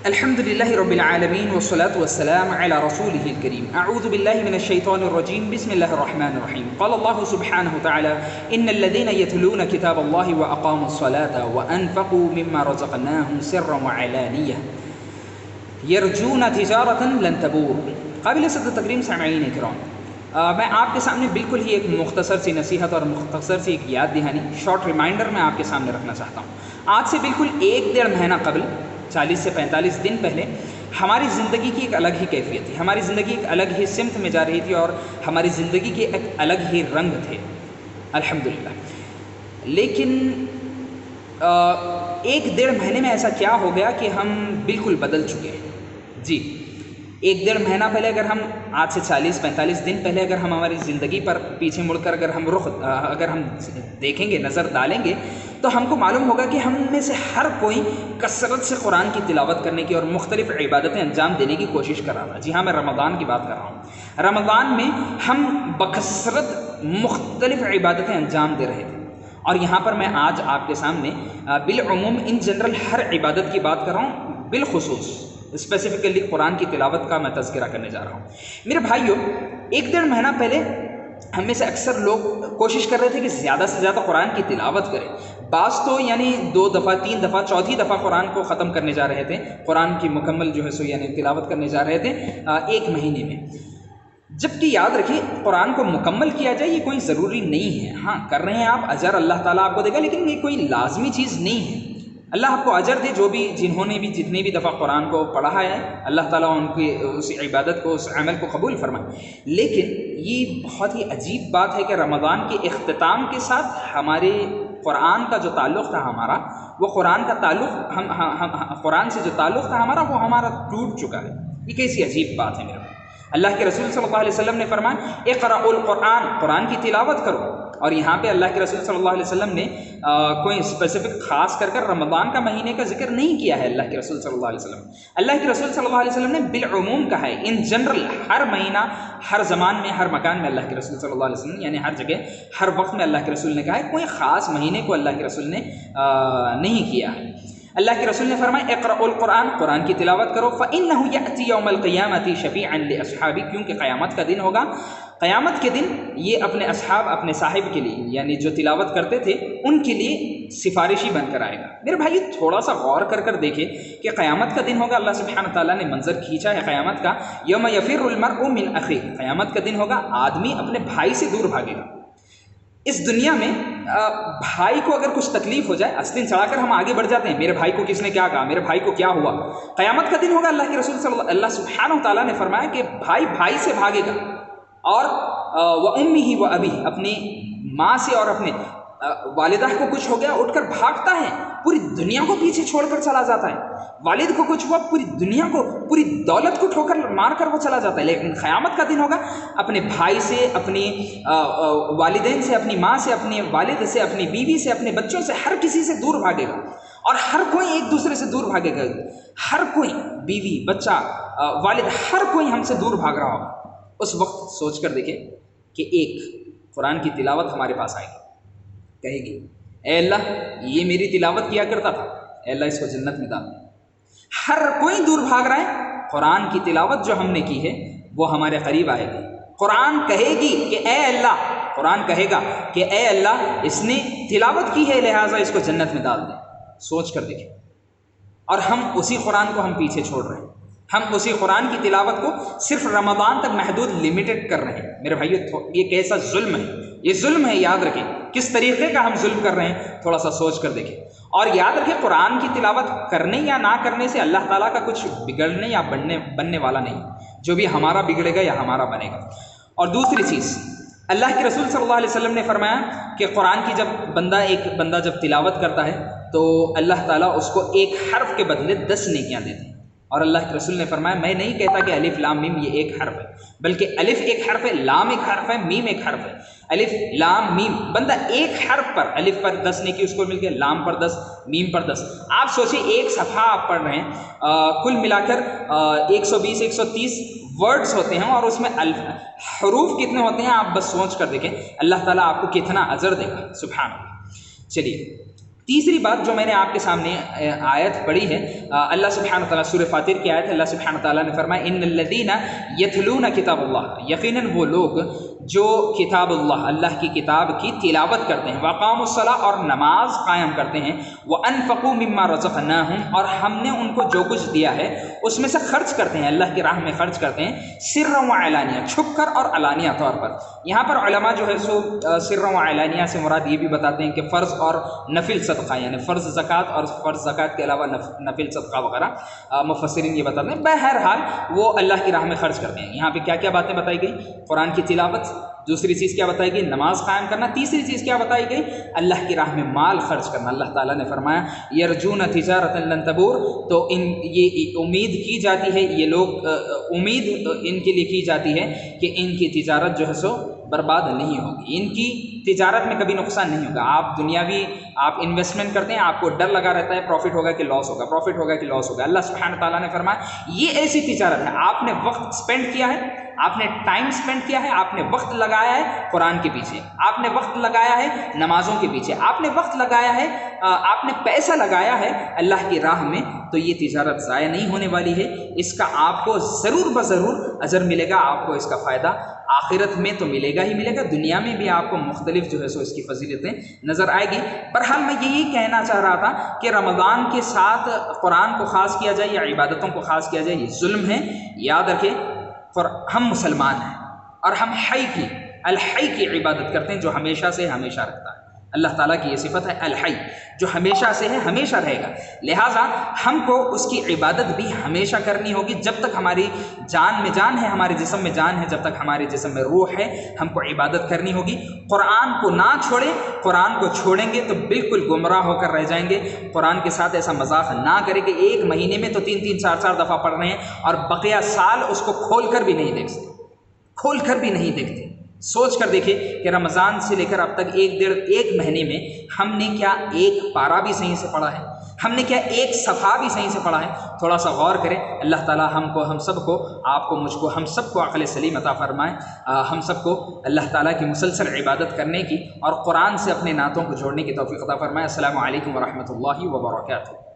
الحمد للہ رب العالمین والصلاة والسلام علی رسولہ الکریم اعوذ باللہ من الشیطان الرجیم بسم اللہ الرحمن الرحیم قال اللہ سبحانہ وتعالی ان الذین یتلون کتاب اللہ واقاموا الصلاة وانفقوا مما رزقناهم سرا وعلانیہ یرجون تجارتا لن تبور۔ قابل صدر تکریم سامعین کرام، میں آپ کے سامنے بالکل ہی ایک مختصر سی نصیحت اور مختصر سی ایک یاد دہانی، شارٹ ریمائنڈر میں آپ کے سامنے رکھنا چاہتا ہوں۔ آج سے بالکل 1-1.5 مہینہ قبل، 40 سے 45 دن پہلے، ہماری زندگی کی ایک الگ ہی کیفیت تھی، ہماری زندگی ایک الگ ہی سمت میں جا رہی تھی اور ہماری زندگی کے ایک الگ ہی رنگ تھے الحمدللہ۔ لیکن 1-1.5 مہینے میں ایسا کیا ہو گیا کہ ہم بالکل بدل چکے ہیں۔ جی 1-1.5 مہینہ پہلے اگر ہم، آج سے 40-45 دن پہلے اگر ہم ہماری زندگی پر پیچھے مڑ کر اگر ہم دیکھیں گے، نظر ڈالیں گے، تو ہم کو معلوم ہوگا کہ ہم میں سے ہر کوئی کثرت سے قرآن کی تلاوت کرنے کی اور مختلف عبادتیں انجام دینے کی کوشش کر رہا تھا۔ جی ہاں، میں رمضان کی بات کر رہا ہوں۔ رمضان میں ہم بکثرت مختلف عبادتیں انجام دے رہے تھے، اور یہاں پر میں آج آپ کے سامنے بالعموم ان جنرل ہر عبادت کی بات کر رہا ہوں، بالخصوص اسپیسیفکلی قرآن کی تلاوت کا میں تذکرہ کرنے جا رہا ہوں۔ میرے بھائیوں، 1-1.5 مہینہ پہلے ہم میں سے اکثر لوگ کوشش کر رہے تھے کہ زیادہ سے زیادہ قرآن کی تلاوت کریں۔ بعض تو 2 دفعہ 3 دفعہ 4تھی دفعہ قرآن کو ختم کرنے جا رہے تھے، قرآن کی مکمل جو ہے سو تلاوت کرنے جا رہے تھے 1 مہینے میں۔ جبکہ یاد رکھیے، قرآن کو مکمل کیا جائے یہ کوئی ضروری نہیں ہے۔ ہاں، کر رہے ہیں آپ، اجر اللہ تعالیٰ آپ کو دے گا، لیکن یہ کوئی لازمی چیز نہیں ہے۔ اللہ آپ کو اجر دے، جنہوں نے بھی جتنی بھی دفعہ قرآن کو پڑھا ہے، اللہ تعالیٰ ان کی اس عبادت کو، اس عمل کو قبول فرمائے۔ لیکن یہ بہت ہی عجیب بات ہے کہ رمضان کے اختتام کے ساتھ ہمارے قرآن کا جو تعلق تھا ہمارا، وہ قرآن کا تعلق قرآن سے جو تعلق تھا ہمارا، وہ ہمارا ٹوٹ چکا ہے۔ یہ کیسی عجیب بات ہے میرے بھائی۔ اللہ کے رسول صلی اللہ علیہ وسلم نے فرمایا اقرأوا القرآن، قرآن کی تلاوت کرو۔ اور یہاں پہ اللہ کے رسول صلی اللہ علیہ وسلم نے کوئی اسپیسیفک خاص کر رمضان کا مہینے کا ذکر نہیں کیا ہے۔ اللہ کے رسول صلی اللہ علیہ وسلم، اللہ کے رسول صلی اللہ علیہ وسلم نے بالعموم کہا ہے، ان جنرل، ہر مہینہ، ہر زمان میں، ہر مکان میں اللہ کے رسول صلی اللہ علیہ وسلم، ہر جگہ، ہر وقت میں اللہ کے رسول نے کہا ہے، کوئی خاص مہینے کو اللہ کے رسول نے نہیں کیا ہے۔ اللہ کے رسول نے فرمایا اقرأوا القرآن، قرآن کی تلاوت کرو، فإنه يأتي يوم القيامة شفيعا لأصحابه، کیونکہ قیامت کا دن ہوگا، قیامت کے دن یہ اپنے اصحاب، اپنے صاحب کے لیے، جو تلاوت کرتے تھے ان کے لیے سفارشی بن کر آئے گا۔ میرے بھائی، تھوڑا سا غور کر دیکھیں کہ قیامت کا دن ہوگا، اللہ سبحانہ تعالیٰ نے منظر کھینچا ہے قیامت کا، یوم یفر المرء من اخیہ، قیامت کا دن ہوگا، آدمی اپنے بھائی سے دور بھاگے گا۔ اس دنیا میں بھائی کو اگر کچھ تکلیف ہو جائے، آستین چڑھا کر ہم آگے بڑھ جاتے ہیں، میرے بھائی کو کس نے کیا کہا، میرے بھائی کو کیا ہوا۔ قیامت کا دن ہوگا، اللہ کے رسول اللہ سبحانہ تعالیٰ نے فرمایا کہ بھائی سے بھاگے گا، اور وَأُمِّهِ وَأَبِيهِ، اپنی ماں سے اور اپنے والدہ کو کچھ ہو گیا، اٹھ کر بھاگتا ہے، پوری دنیا کو پیچھے چھوڑ کر چلا جاتا ہے۔ والد کو کچھ ہوا، پوری دنیا کو، پوری دولت کو ٹھوکر مار کر وہ چلا جاتا ہے۔ لیکن قیامت کا دن ہوگا، اپنے بھائی سے، اپنی والدین سے، اپنی ماں سے، اپنے والد سے، اپنی بیوی سے، اپنے بچوں سے، ہر کسی سے دور بھاگے گا، اور ہر کوئی ایک دوسرے سے دور بھاگے گا۔ ہر کوئی، بیوی، بچہ، والد، ہر کوئی ہم سے دور بھاگ رہا ہوگا۔ اس وقت سوچ کر دیکھیں کہ ایک قرآن کی تلاوت ہمارے پاس آئے گی، کہے گی اے اللہ، یہ میری تلاوت کیا کرتا تھا، اے اللہ اس کو جنت میں ڈال دے۔ ہر کوئی دور بھاگ رہا ہے، قرآن کی تلاوت جو ہم نے کی ہے وہ ہمارے قریب آئے گی۔ قرآن کہے گی کہ اے اللہ، قرآن کہے گا کہ اے اللہ، اس نے تلاوت کی ہے لہٰذا اس کو جنت میں ڈال دیں۔ سوچ کر دیکھیں، اور ہم اسی قرآن کو ہم پیچھے چھوڑ رہے ہیں، ہم اسی قرآن کی تلاوت کو صرف رمضان تک محدود، لمیٹڈ کر رہے ہیں۔ میرے بھائیو، یہ کیسا ظلم ہے، یہ ظلم ہے، یاد رکھیں کس طریقے کا ہم ظلم کر رہے ہیں، تھوڑا سا سوچ کر دیکھیں۔ اور یاد رکھیں، قرآن کی تلاوت کرنے یا نہ کرنے سے اللہ تعالیٰ کا کچھ بگڑنے یا بننے والا نہیں، جو بھی ہمارا بگڑے گا یا ہمارا بنے گا۔ اور دوسری چیز، اللہ کے رسول صلی اللہ علیہ وسلم نے فرمایا کہ قرآن کی جب ایک بندہ جب تلاوت کرتا ہے تو اللہ تعالیٰ اس کو ایک حرف کے بدلے 10 نیکیاں دیتے ہیں۔ اور اللہ کے رسول نے فرمایا، میں نہیں کہتا کہ الف لام میم یہ ایک حرف ہے، بلکہ الف ایک حرف ہے، لام ایک حرف ہے، میم ایک حرف ہے۔ الف لام میم، بندہ ایک حرف پر، الف پر 10 نیکی اس کو مل کے، لام پر 10، میم پر 10۔ آپ سوچیں، ایک صفحہ آپ پڑھ رہے ہیں، کل ملا کر 120 130 ورڈز ہوتے ہیں، اور اس میں حروف کتنے ہوتے ہیں آپ بس سوچ کر دیکھیں، اللہ تعالیٰ آپ کو کتنا اجر دے گا، سبحان اللہ۔ چلیے، تیسری بات جو میں نے آپ کے سامنے آیت پڑھی ہے، اللہ سبحانہ تعالیٰ سورہ فاطر کی آیت ہے، اللہ سبحانہ تعالیٰ نے فرمایا ان الذین یتلون کتاب اللہ، یقیناً وہ لوگ جو کتاب اللہ کی کتاب کی تلاوت کرتے ہیں، وقاموا الصلاۃ اور نماز قائم کرتے ہیں، وانفقوا مما رزقناہم اور ہم نے ان کو جو کچھ دیا ہے اس میں سے خرچ کرتے ہیں، اللہ کی راہ میں خرچ کرتے ہیں، سرا و علانیہ چھپ کر اور علانیہ طور پر۔ یہاں پر علماء جو ہے سو سرا و علانیہ سے مراد یہ بھی بتاتے ہیں کہ فرض اور نفل صدقہ، یعنی فرض زکوٰۃ اور فرض زکوٰۃ کے علاوہ نفل صدقہ وغیرہ مفسرین یہ بتاتے ہیں۔ بہرحال وہ اللہ کی راہ میں خرچ کرتے ہیں۔ یہاں پہ کیا کیا باتیں بتائی گئی؟ قرآن کی تلاوت، دوسری چیز کیا بتائی گئی؟ نماز قائم کرنا، تیسری چیز کیا بتائی گئی؟ اللہ کی راہ میں مال خرچ کرنا۔ اللہ تعالیٰ نے فرمایا یرجون تجارۃ لن تبور، تو یہ امید کی جاتی ہے، یہ لوگ امید ان کے لیے کی جاتی ہے کہ ان کی تجارت جو ہے سو برباد نہیں ہوگی، ان کی تجارت میں کبھی نقصان نہیں ہوگا۔ آپ دنیاوی آپ انویسٹمنٹ کرتے ہیں، آپ کو ڈر لگا رہتا ہے پروفٹ ہوگا کہ لاس ہوگا، پروفٹ ہوگا کہ لاس ہوگا۔ اللہ سبحانہ تعالیٰ نے فرمایا یہ ایسی تجارت ہے، آپ نے وقت اسپینڈ کیا ہے، آپ نے ٹائم اسپینڈ کیا ہے، آپ نے وقت لگایا ہے قرآن کے پیچھے، آپ نے وقت لگایا ہے نمازوں کے پیچھے، آپ نے وقت لگایا ہے، آپ نے پیسہ لگایا ہے اللہ کی راہ میں، تو یہ تجارت ضائع نہیں ہونے والی ہے، اس کا آپ کو ضرور بضرور اجر ملے گا، آپ کو اس کا فائدہ آخرت میں تو ملے گا ہی ملے گا، دنیا میں بھی آپ کو مختلف جو ہے سو اس کی فضیلتیں نظر آئے گی۔ بہرحال میں یہی کہنا چاہ رہا تھا کہ رمضان کے ساتھ قرآن کو خاص کیا جائے یا عبادتوں کو خاص کیا جائے یہ ظلم ہے۔ یاد رکھیں ہم مسلمان ہیں اور ہم الحی کی عبادت کرتے ہیں جو ہمیشہ سے ہمیشہ رہتا ہے۔ اللہ تعالیٰ کی یہ صفت ہے الحی، جو ہمیشہ سے ہے ہمیشہ رہے گا، لہٰذا ہم کو اس کی عبادت بھی ہمیشہ کرنی ہوگی جب تک ہماری جان میں جان ہے، ہمارے جسم میں جان ہے، جب تک ہمارے جسم میں روح ہے ہم کو عبادت کرنی ہوگی۔ قرآن کو نہ چھوڑیں، قرآن کو چھوڑیں گے تو بالکل گمراہ ہو کر رہ جائیں گے۔ قرآن کے ساتھ ایسا مذاق نہ کریں کہ ایک مہینے میں تو 3 4 دفعہ پڑھ رہے ہیں اور بقیہ سال اس کو کھول کر بھی نہیں دیکھ سکتے، کھول کر بھی نہیں دیکھتے۔ سوچ کر دیکھیں کہ رمضان سے لے کر اب تک ایک مہینے میں ہم نے کیا ایک پارہ بھی صحیح سے پڑھا ہے؟ ہم نے کیا ایک صفحہ بھی صحیح سے پڑھا ہے؟ تھوڑا سا غور کریں۔ اللہ تعالیٰ ہم سب کو، آپ کو، مجھ کو، ہم سب کو عقل سلیم عطا فرمائے، ہم سب کو اللہ تعالیٰ کی مسلسل عبادت کرنے کی اور قرآن سے اپنے نعتوں کو جوڑنے کی توفیق عطا فرمائے۔ السلام علیکم ورحمۃ اللہ وبرکاتہ۔